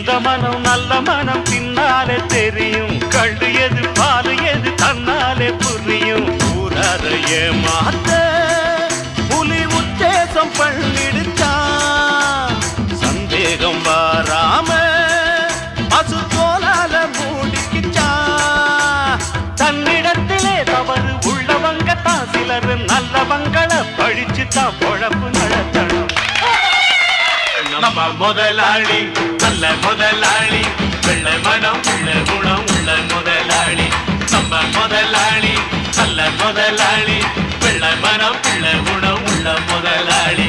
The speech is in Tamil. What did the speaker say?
எந்த மனம் நல்ல மனம் பின்னாலே தெரியும். கள்ளு எது பாலு எது தன்னாலே புரியும். ஊரார ஏமாத்த புலி உத்தேசம் பண்ணிடுச்சான். சந்தேகம் வாராம பசு தோலால மூடிக்கிச்சான். தன்னிடத்திலே தவறு உள்ளவங்க தான் சிலர் நல்லவங்களை பழிச்சுதான் பொழப்பு நடத்தணும். நம்ம முதலாளி நல்ல முதலாளி, வெள்ளை மனம் உள்ள குணம் உள்ள முதலாளி. நம்ம முதலாளி நல்ல முதலாளி, வெள்ளை மனம் உள்ள குணம் உள்ள முதலாளி.